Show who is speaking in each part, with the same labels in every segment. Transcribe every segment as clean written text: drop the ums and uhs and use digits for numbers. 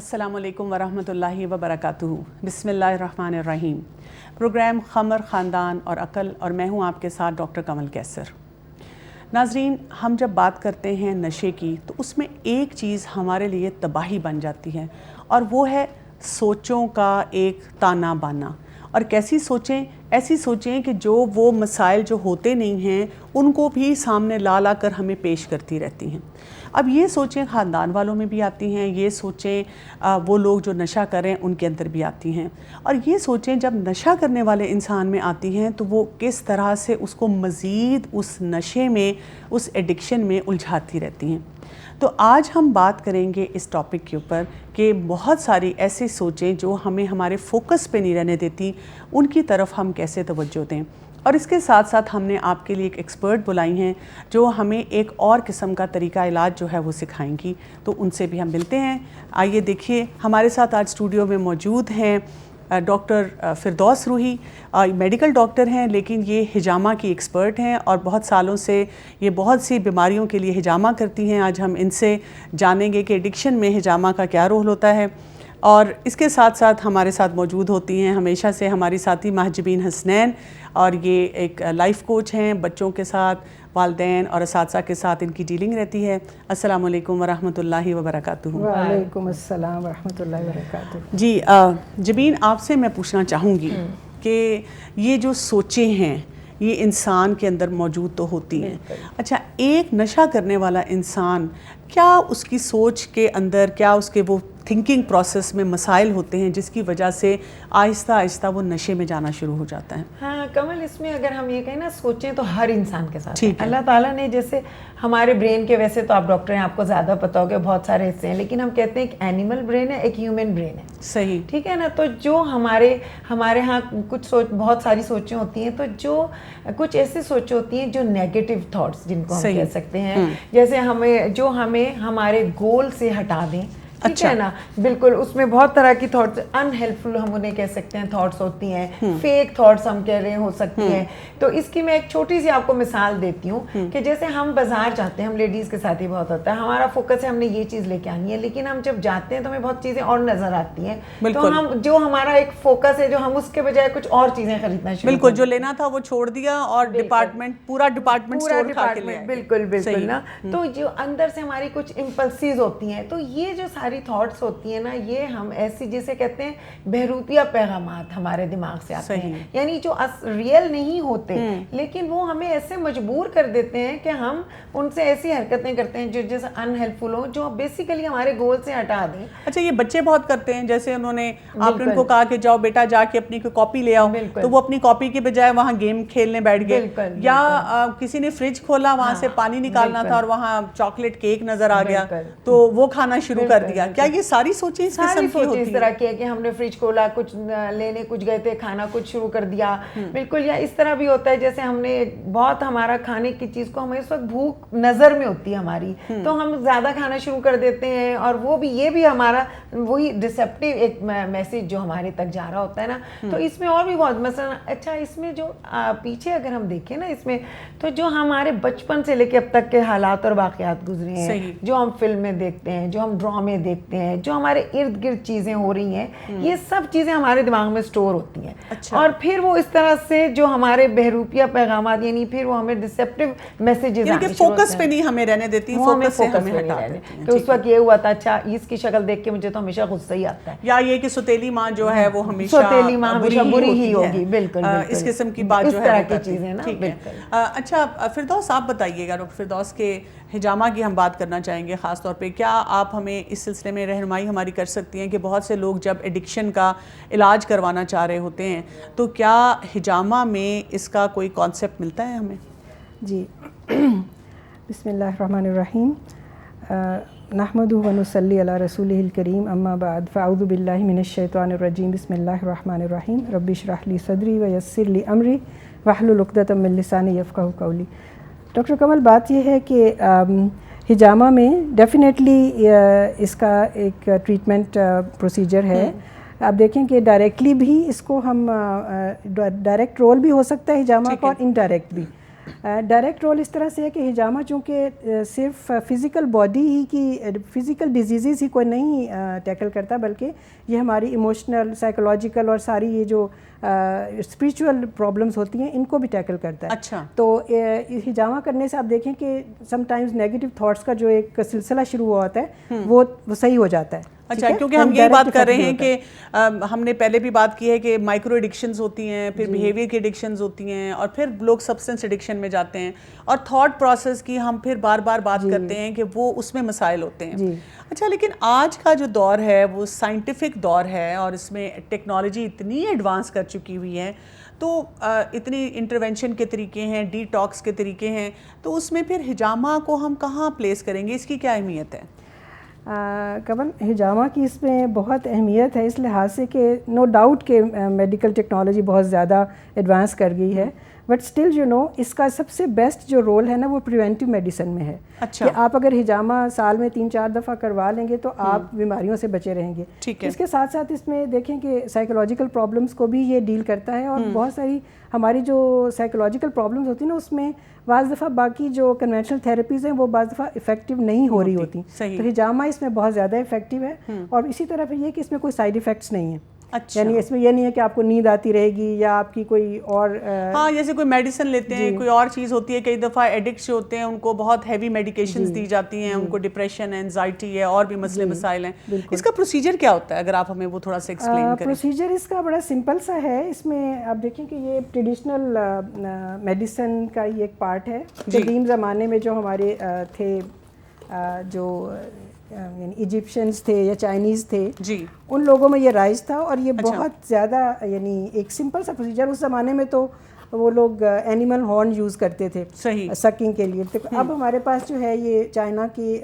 Speaker 1: السلام علیکم ورحمۃ اللہ وبرکاتہ۔ بسم اللہ الرحمن الرحیم۔ پروگرام خمر، خاندان اور عقل، اور میں ہوں آپ کے ساتھ ڈاکٹر کمل کیسر۔ ناظرین، ہم جب بات کرتے ہیں نشے کی تو اس میں ایک چیز ہمارے لیے تباہی بن جاتی ہے، اور وہ ہے سوچوں کا ایک تانا بانا۔ اور کیسی سوچیں؟ ایسی سوچیں کہ جو وہ مسائل جو ہوتے نہیں ہیں ان کو بھی سامنے لا کر ہمیں پیش کرتی رہتی ہیں۔ اب یہ سوچیں خاندان والوں میں بھی آتی ہیں، یہ سوچیں وہ لوگ جو نشہ کریں ان کے اندر بھی آتی ہیں، اور یہ سوچیں جب نشہ کرنے والے انسان میں آتی ہیں تو وہ کس طرح سے اس کو مزید اس نشے میں، اس ایڈکشن میں الجھاتی رہتی ہیں۔ تو آج ہم بات کریں گے اس ٹاپک کے اوپر کہ بہت ساری ایسی سوچیں جو ہمیں ہمارے فوکس پہ نہیں رہنے دیتی، ان کی طرف ہم کیسے توجہ دیں۔ اور اس کے ساتھ ساتھ ہم نے آپ کے لیے ایک ایکسپرٹ بلائی ہیں جو ہمیں ایک اور قسم کا طریقہ علاج جو ہے وہ سکھائیں گی، تو ان سے بھی ہم ملتے ہیں۔ آئیے دیکھیے، ہمارے ساتھ آج اسٹوڈیو میں موجود ہیں ڈاکٹر فردوس روحی، میڈیکل ڈاکٹر ہیں لیکن یہ حجامہ کی ایکسپرٹ ہیں اور بہت سالوں سے یہ بہت سی بیماریوں کے لیے حجامہ کرتی ہیں۔ آج ہم ان سے جانیں گے کہ ایڈکشن میں حجامہ کا کیا رول ہوتا ہے۔ اور اس کے ساتھ ساتھ ہمارے ساتھ موجود ہوتی ہیں ہمیشہ سے ہماری ساتھی محجبین حسنین، اور یہ ایک لائف کوچ ہیں، بچوں کے ساتھ، والدین اور اساتذہ کے ساتھ ان کی ڈیلنگ رہتی ہے۔ السلام علیکم ورحمۃ اللہ وبرکاتہ۔
Speaker 2: وعلیکم السلام ورحمۃ اللہ وبرکاتہ۔
Speaker 1: جی جبین، آپ سے میں پوچھنا چاہوں گی کہ یہ جو سوچیں ہیں یہ انسان کے اندر موجود تو ہوتی ہیں، اچھا ایک نشہ کرنے والا انسان کیا اس کی سوچ کے اندر، کیا اس کے وہ تھنکنگ پروسیس میں مسائل ہوتے ہیں جس کی وجہ سے آہستہ آہستہ وہ نشے میں جانا شروع ہو جاتا ہے؟
Speaker 2: ہاں کمل، اس میں اگر ہم یہ کہیں نا، سوچیں تو ہر انسان کے ساتھ اللہ تعالیٰ نے جیسے ہمارے برین کے، ویسے تو آپ ڈاکٹر ہیں آپ کو زیادہ پتہ ہوگا، بہت سارے حصے ہیں، لیکن ہم کہتے ہیں ایک اینیمل برین ہے، ایک ہیومن برین ہے۔
Speaker 1: صحیح،
Speaker 2: ٹھیک ہے نا؟ تو جو ہمارے ہاں کچھ سوچ، بہت ساری سوچیں ہوتی ہیں، تو جو کچھ ایسی سوچیں ہوتی ہیں جو نیگیٹو تھاٹس جن کو ہم کہہ سکتے ہیں، جیسے ہمیں ہمارے گول سے ہٹا دیں، ٹھیک ہے نا؟ بالکل، اس میں بہت طرح کی تھاٹس، ان ہیلپفل ہم انہیں کہہ سکتے ہیں تھاٹس ہوتی ہیں، فیک تھاٹس ہم کہہ رہے ہو سکتی ہیں۔ تو اس کی میں ایک چھوٹی سی آپ کو مثال دیتی ہوں کہ جیسے ہم بازار جاتے ہیں، ہم لیڈیز کے ساتھ ہی بہت ہوتا ہے، ہمارا فوکس ہے ہم نے یہ چیز لے کے آنی ہے، لیکن ہم جب جاتے ہیں تو ہمیں بہت چیزیں اور نظر آتی ہیں، تو ہم جو ہمارا ایک فوکس ہے، جو ہم اس کے بجائے کچھ اور چیزیں خریدنا شروع،
Speaker 1: بالکل جو لینا تھا وہ چھوڑ دیا اور پورا ڈپارٹمنٹ اسٹور کھا کے لے آئے۔
Speaker 2: بالکل نا۔ تو جو اندر سے ہماری کچھ امپلسیز ہوتی ہیں، تو یہ جو ساری تھاٹس ہوتی ہیں نا، یہ ہم ایسی جسے کہتے ہیں بہروپیہ پیغامات ہمارے دماغ سے آتے ہیں، یعنی جو ریئل نہیں ہوتے لیکن وہ ہمیں ایسے مجبور کر دیتے ہیں کہ ہم ان سے ایسی حرکتیں کرتے ہیں جو جیسے ان ہیلپفل ہوں، جو بیسیکلی ہمارے گول سے ہٹا دیں۔
Speaker 1: اچھا یہ بچے بہت کرتے ہیں، جیسے آپ نے ان کو کہا کہ جاؤ بیٹا جا کے اپنی کاپی لے آؤ، تو وہ اپنی کاپی کے بجائے وہاں گیم کھیلنے بیٹھ گئے، یا کسی نے فریج کھولا، وہاں سے پانی نکالنا تھا اور وہاں چاکلیٹ کیک نظر آ گیا تو وہ کھانا شروع کر دیا۔ کیا یہ ساری سوچیں اس قسم کی ہوتی ہیں؟
Speaker 2: اس طرح کی ہے کہ ہم نے فریج کھولا، کچھ لینے کچھ گئے تھے، کھانا کچھ شروع کر دیا، بالکل۔ یا اس طرح بھی ہوتا ہے جیسے ہم نے بہت ہمارا کھانے کی چیز کو، ہمیں اس وقت بھوک نظر میں ہوتی ہے ہماری، تو ہم زیادہ کھانا شروع کر دیتے ہیں، اور وہ بھی یہ بھی ہمارا وہی ڈسپٹیو ایک میسج جو ہمارے تک جا رہا ہوتا ہے نا۔ تو اس میں اور بھی بہت مثلا، اچھا اس میں جو پیچھے اگر ہم دیکھیں نا، اس میں تو جو ہمارے بچپن سے لے کے اب تک کے حالات اور واقعات گزرے ہیں، جو ہم فلم میں دیکھتے ہیں، جو ہم ڈرامے دیکھتے ہیں، جو ہمارے ارد گرد چیزیں ہو رہی ہیں، یہ سب چیزیں ہمارے دماغ میں سٹور ہوتی ہیں، اور پھر وہ اس طرح سے جو ہمارے بہروپیہ پیغامات، یعنی پھر وہ ہمیں ڈسپٹیو میسیجز،
Speaker 1: یعنی کہ فوکس پہ نہیں ہمیں رہنے دیتی، فوکس سے ہمیں ہٹا دیتی ہیں کہ
Speaker 2: اس وقت یہ ہوا تھا، اچھا اس کی شکل دیکھ کے مجھے تو ہمیشہ غصہ ہی آتا ہے،
Speaker 1: یا یہ کہ ستیلی ماں جو ہے وہ ہمیشہ
Speaker 2: بری ہی ہوگی، بالکل
Speaker 1: اس قسم کی بات جو ہے،
Speaker 2: اس طرح کی چیزیں نا،
Speaker 1: بالکل۔ اچھا فردوس، آپ بتائیے گا، ڈاکٹر فردوس کے حجامہ کی ہم بات کرنا چاہیں گے خاص طور پہ، کیا آپ ہمیں اس سلسلے میں رہنمائی ہماری کر سکتی ہیں کہ بہت سے لوگ جب ایڈکشن کا علاج کروانا چاہ رہے ہوتے ہیں تو کیا حجامہ میں اس کا کوئی کانسیپٹ ملتا ہے ہمیں؟
Speaker 3: جی بسم اللہ الرحمن الرحیم، نحمدہ و نصلی علی رسولہ الکریم، اما بعد، فاعوذ باللہ من الشیطان الرجیم، بسم اللہ الرحمن الرحیم، رب اشرح لی صدری ویسر لی امری واحلل عقدۃ من لسانی یفقہوا قولی۔ ڈاکٹر کمل، بات یہ ہے کہ حجامہ میں ڈیفینیٹلی اس کا ایک ٹریٹمنٹ پروسیجر ہے۔ آپ دیکھیں کہ ڈائریکٹلی بھی اس کو ہم ڈائریکٹ رول بھی ہو سکتا ہے حجامہ کا، اور انڈائریکٹ بھی۔ ڈائریکٹ رول اس طرح سے ہے کہ ہجامہ چونکہ صرف فزیکل باڈی ہی کی فزیکل ڈیزیزز ہی کو نہیں ٹیکل کرتا، بلکہ یہ ہماری ایموشنل، سائیکولوجیکل اور ساری یہ جو اسپریچول پرابلمس ہوتی ہیں ان کو بھی ٹیکل کرتا ہے.
Speaker 1: اچھا.
Speaker 3: تو ہجامہ کرنے سے آپ دیکھیں کہ سم ٹائمز نیگیٹو تھاٹس کا جو ایک سلسلہ شروع ہوا ہوتا ہے وہ صحیح ہو جاتا ہے.
Speaker 1: اچھا، کیونکہ ہم یہی بات کر رہے ہیں کہ ہم نے پہلے بھی بات کی ہے کہ مائکرو ایڈکشنز ہوتی ہیں، پھر بیہیویئر کی ایڈکشنز ہوتی ہیں، اور پھر لوگ سبسٹنس ایڈکشن میں جاتے ہیں، اور تھاٹ پروسیس کی ہم پھر بار بار بات کرتے ہیں کہ وہ اس میں مسائل ہوتے ہیں. اچھا، لیکن آج کا جو دور ہے وہ سائنٹیفک دور ہے، اور اس میں ٹیکنالوجی اتنی ایڈوانس کر چکی ہوئی ہے، تو اتنی انٹرونشن کے طریقے ہیں، ڈی ٹاکس کے طریقے ہیں، تو اس میں پھر ہجامہ کو ہم کہاں پلیس کریں گے؟ اس کی کیا اہمیت ہے؟
Speaker 3: کمل، ہجامہ کی اس میں بہت اہمیت ہے اس لحاظ سے کہ نو ڈاؤٹ کہ میڈیکل ٹیکنالوجی بہت زیادہ ایڈوانس کر گئی ہے، بٹ اسٹل یو نو اس کا سب سے بیسٹ جو رول ہے نا وہ پریونٹیو میڈیسن میں ہے.
Speaker 1: اچھا.
Speaker 3: کہ آپ اگر ہجامہ سال میں 3-4 دفعہ کروا لیں گے تو آپ بیماریوں سے بچے رہیں گے. اس کے ساتھ ساتھ اس میں دیکھیں کہ سائیکولوجیکل پرابلمس کو بھی یہ ڈیل کرتا ہے، اور بہت ساری ہماری جو سائیکولوجیکل پرابلمس ہوتی ہیں نا اس میں بعض دفعہ باقی جو کنونشنل تھراپیز ہیں وہ بعض دفعہ افیکٹو نہیں ہو رہی ہوتی. تو ہجامہ اس میں بہت زیادہ افیکٹو ہے، اور اسی طرح یہ کہ اس میں کوئی سائیڈ افیکٹس نہیں ہیں. یعنی اس میں یہ نہیں ہے کہ آپ کو نیند آتی رہے گی یا آپ کی کوئی اور
Speaker 1: ہاں جیسے کوئی میڈیسن لیتے ہیں، کوئی اور چیز ہوتی ہے، کئی دفعہ ایڈکٹس جو ہوتے ہیں ان کو بہت ہیوی میڈیکیشنز دی جاتی ہیں، ان کو ڈپریشن، اینزائٹی ہے، اور بھی مسئلے مسائل ہیں. اس کا پروسیجر کیا ہوتا ہے اگر آپ ہمیں وہ تھوڑا سا ایکسپلین کریں؟
Speaker 3: پروسیجر اس کا بڑا سمپل سا ہے. اس میں آپ دیکھیں کہ یہ ٹریڈیشنل میڈیسن کا یہ ایک پارٹ ہے. قدیم زمانے میں جو ہمارے تھے، جو یعنی ایجپشنز تھے یا چائنیز تھے، ان لوگوں میں یہ رائج تھا، اور یہ بہت زیادہ یعنی ایک سمپل سا پروسیجر. اس زمانے میں تو وہ لوگ اینیمل ہارن یوز کرتے تھے سکنگ کے لیے. اب ہمارے پاس جو ہے یہ چائنا کی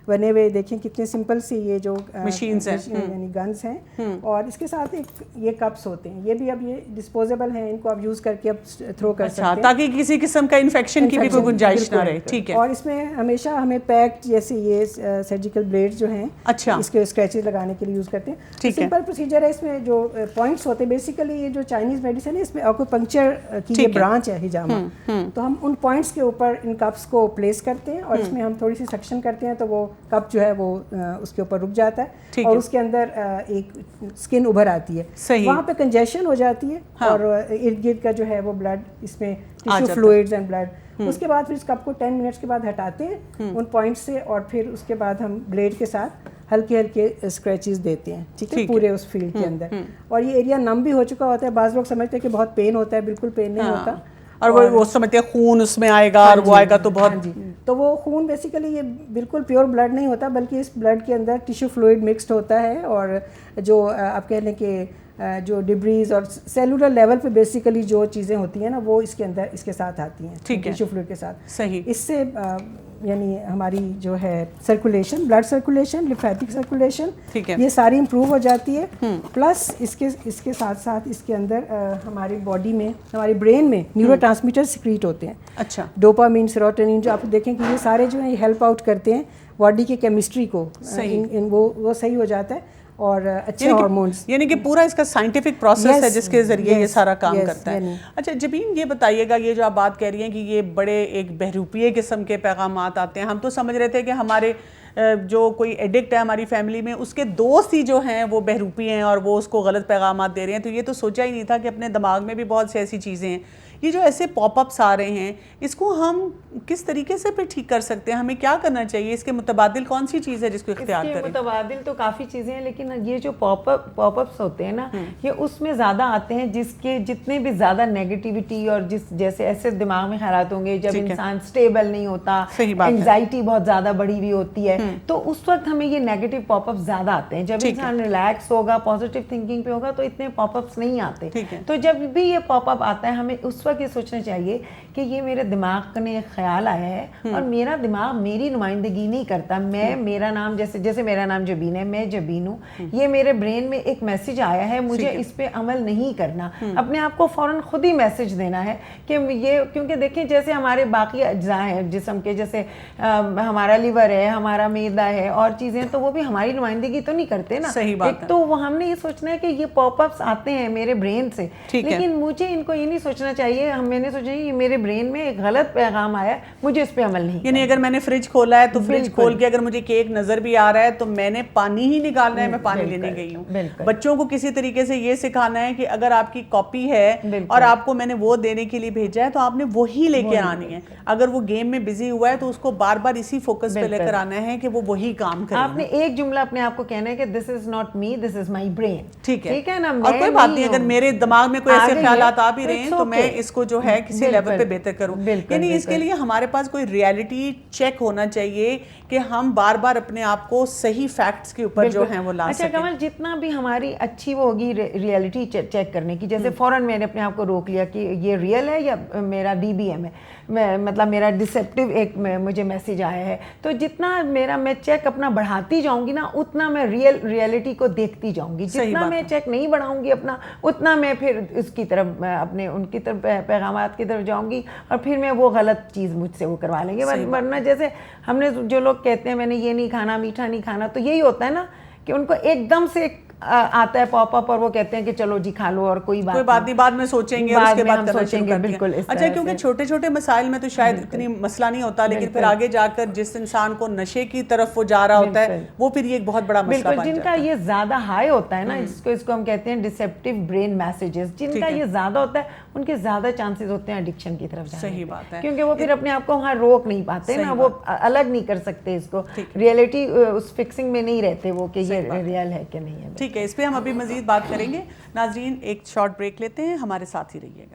Speaker 3: بنے ہوئے دیکھیں کتنے سمپل سی یہ جو
Speaker 1: مشینز ہیں
Speaker 3: یعنی گنز ہیں، اور اس کے ساتھ ایک یہ کپس ہوتے ہیں. یہ بھی اب یہ ڈسپوزیبل ہیں، ان کو آپ یوز کر کے اب تھرو کر سکتے ہیں
Speaker 1: تاکہ کسی قسم کا انفیکشن کی بھی کوئی گنجائش نہ رہے. ٹھیک ہے.
Speaker 3: اور اس میں ہمیشہ ہمیں پیکڈ جیسے یہ سرجیکل بلیڈ جو ہیں اس کے اسکریچز لگانے کے لیے یوز کرتے ہیں. سمپل پروسیجر ہے. اس میں جو پوائنٹس ہوتے ہیں بیسیکلی یہ جو چائنیز میڈیسن ہے اس میں آکوپنکچر کی یہ برانچ ہے ہجامہ، تو ہم ان پوائنٹس کے اوپر ان کپس کو پلیس کرتے ہیں، اور اس میں ہم تھوڑی سی سیکشن کرتے ہیں تو وہ کپ جو ہے وہ اس کے اوپر رک جاتا ہے، اور اس کے اندر ایک اسکن ابھر آتی ہے. وہاں پہ کنجیشن ہو جاتی ہے، اور ارد گرد کا جو ہے وہ بلڈ اس میں ٹیشو فلوئڈز اینڈ بلڈ. اس کے بعد پھر اس کپ کو 10 منٹس کے بعد ہٹاتے ہیں ان پوائنٹس سے، اور پھر اس کے بعد ہم بلیڈ کے ساتھ ہلکے ہلکے اسکریچز دیتے ہیں. ٹھیک ہے، پورے اس فیلڈ کے اندر. اور یہ ایریا نم بھی ہو چکا ہوتا ہے. بعض لوگ سمجھتے ہیں کہ بہت پین ہوتا ہے، بالکل پین نہیں ہوتا،
Speaker 1: اور وہ سمجھتے ہیں خون اس میں آئے گا اور وہ آئے گا تو بہت.
Speaker 3: تو وہ خون بیسیکلی یہ بالکل پیور بلڈ نہیں ہوتا، بلکہ اس بلڈ کے اندر ٹیشو فلوئڈ مکسڈ ہوتا ہے، اور جو آپ کہہ لیں کہ جو ڈبریز اور سیلولر لیول پہ بیسیکلی جو چیزیں ہوتی ہیں نا وہ اس کے اندر اس کے ساتھ آتی ہیں ٹیشو فلوئڈ کے ساتھ.
Speaker 1: صحیح.
Speaker 3: اس سے یعنی ہماری جو ہے circulation, blood circulation, lymphatic circulation, یہ ساری امپروو ہو جاتی ہے. پلس اس کے ساتھ ساتھ اس کے اندر ہماری باڈی میں، ہماری برین میں نیورو ٹرانسمیٹر سیکریٹ ہوتے ہیں.
Speaker 1: اچھا.
Speaker 3: ڈوپامین، سیروٹونین، جو آپ دیکھیں کہ یہ سارے جو ہیں یہ ہیلپ آؤٹ کرتے ہیں باڈی کی کیمسٹری کو. وہ صحیح ہو جاتا ہے، اور اچھے ہارمونس.
Speaker 1: یعنی کہ پورا اس کا سائنٹیفک پروسیس ہے جس کے ذریعے یہ سارا کام کرتا ہے. اچھا جبین، یہ بتائیے گا، یہ جو آپ بات کہہ رہی ہیں کہ یہ بڑے ایک بہروپیے قسم کے پیغامات آتے ہیں، ہم تو سمجھ رہے تھے کہ ہمارے جو کوئی ایڈکٹ ہے ہماری فیملی میں اس کے دوست ہی جو ہیں وہ بہروپی ہیں اور وہ اس کو غلط پیغامات دے رہے ہیں، تو یہ تو سوچا ہی نہیں تھا کہ اپنے دماغ میں بھی بہت سی ایسی چیزیں ہیں. یہ جو ایسے پاپ اپس آ رہے ہیں اس کو ہم کس طریقے سے پھر ٹھیک کر سکتے ہیں؟ ہمیں کیا کرنا چاہیے؟ اس کے متبادل کون سی چیز ہے جس کو اختیار کریں؟
Speaker 2: اس کے متبادل تو کافی چیزیں ہیں، لیکن یہ جو پاپ اپس ہوتے ہیں نا یہ اس میں زیادہ آتے ہیں جس کے جتنے بھی زیادہ نیگیٹیوٹی اور جیسے ایسے دماغ میں خیالات ہوں گے جب انسان سٹیبل نہیں ہوتا، انزائٹی بہت زیادہ بڑھی ہوئی ہوتی ہے، تو اس وقت ہمیں یہ نیگیٹو پاپ اپس زیادہ آتے ہیں. جب انسان ریلیکس ہوگا، پازیٹیو تھنکنگ پہ ہوگا تو اتنے پاپ اپس نہیں آتے. تو جب بھی یہ پاپ اپ آتا ہے ہمیں اس وقت یہ سوچنا چاہیے کہ یہ میرے دماغ میں ایک خیال آیا ہے اور میرا دماغ میری نمائندگی نہیں کرتا. میرا نام جیسے میرا نام جبین ہے، میں جبین ہوں، یہ میرے برین میں ایک میسج آیا ہے، مجھے اس پہ عمل نہیں کرنا. اپنے آپ کو فوراً خود ہی میسج دینا ہے کہ یہ، کیونکہ دیکھیں جیسے ہمارے باقی اجزاء ہیں جسم کے، جیسے ہمارا لیور ہے، ہمارا میدا ہے اور چیزیں, تو وہ بھی ہماری نمائندگی تو نہیں کرتے نا.
Speaker 1: صحیح بات
Speaker 2: ایک تو وہ ہم نے یہ سوچنا ہے کہ یہ پاپ اپس آتے ہیں میرے برین سے, لیکن مجھے ان کو یہ نہیں سوچنا چاہیے, میں نے سوچا یہ میرے برین میں ایک غلط پیغام آیا ہے, مجھے اس پہ عمل نہیں.
Speaker 1: یعنی اگر میں نے فریج کھولا ہے تو فریج کھول کے اگر مجھے کیک نظر بھی آ رہا ہے تو میں نے پانی ہی نکالنا ہے, میں پانی لینے گئی ہوں. بچوں کو کسی طریقے سے یہ سکھانا ہے کہ اگر آپ کی کاپی ہے اور آپ کو میں نے وہ دینے کے لیے بھیجا ہے تو آپ نے وہی لے کے آنی ہے. اگر وہ گیم میں بزی ہوا ہے تو اس کو بار بار اسی فوکس پہ لے کر آنا ہے کہ وہ وہی کام کرے.
Speaker 2: آپ نے ایک جملہ اپنے آپ کو کہنا ہے کہ دس is not me, this is my brain.
Speaker 1: ٹھیک ہے نا, اور کوئی بات نہیں, اگر میرے دماغ میں کوئی ایسے خیالات آ بھی رہے ہیں تو میں اس کو جو ہے کسی لیول پہ بہتر کروں. یعنی اس کے لیے ہمارے پاس کوئی ریالٹی چیک ہونا چاہیے کہ ہم بار بار اپنے آپ کو صحیح فیکٹس کے اوپر جو ہیں وہ لا سکیں.
Speaker 2: اچھا کمل, جتنا بھی ہماری اچھی وہ ہوگی ریالٹی چیک کرنے کی, جیسے فوراً میں نے اپنے آپ کو روک لیا کہ یہ ریئل ہے یا میرا DBM ہے, مطلب میرا ڈسیپٹیو ایک مجھے میسیج آیا ہے, تو جتنا میں چیک اپنا بڑھاتی جاؤں گی نا اتنا میں ریئلٹی کو دیکھتی جاؤں گی. جتنا میں چیک نہیں بڑھاؤں گی اپنا اتنا میں پھر اس کی طرف اپنے ان کی طرف پیغامات کی طرف جاؤں گی اور پھر میں وہ غلط چیز مجھ سے وہ کروا لیں گے. ورنہ جیسے ہم نے جو لوگ کہتے ہیں میں نے یہ نہیں کھانا, میٹھا نہیں کھانا, تو یہی ہوتا ہے نا کہ ان کو ایک دم سے آتا ہے پاپ اپ اور وہ کہتے ہیں کہ چلو جی کھا لو اور کوئی بات نہیں,
Speaker 1: بعد میں سوچیں گے, اس کے بعد کرنا
Speaker 2: سوچیں گے. بالکل.
Speaker 1: اچھا, کیونکہ چھوٹے چھوٹے مسائل میں تو شاید اتنی مسئلہ نہیں ہوتا, لیکن پھر آگے جا کر جس انسان کو نشے کی طرف وہ جا رہا ہوتا ہے وہ پھر یہ ایک بہت بڑا مسئلہ بن جاتا ہے.
Speaker 2: جن کا یہ زیادہ ہائی ہوتا ہے نا, اس کو ہم کہتے ہیں ڈسیپٹیو برین میسیجز, جن کا یہ زیادہ ہوتا ہے ان کے زیادہ چانسز ہوتے ہیں ایڈکشن کی طرف جانے.
Speaker 1: صحیح بات ہے,
Speaker 2: کیونکہ وہ پھر اپنے آپ کو وہاں روک نہیں پاتے نا, وہ الگ نہیں کر سکتے اس کو, ریئلٹی اس فکسنگ میں نہیں رہتے وہ کہ یہ ریئل ہے کہ نہیں ہے.
Speaker 1: ٹھیک ہے, اس پہ ہم ابھی مزید بات کریں گے. ناظرین ایک شارٹ بریک لیتے ہیں, ہمارے ساتھ ہی رہیے گا.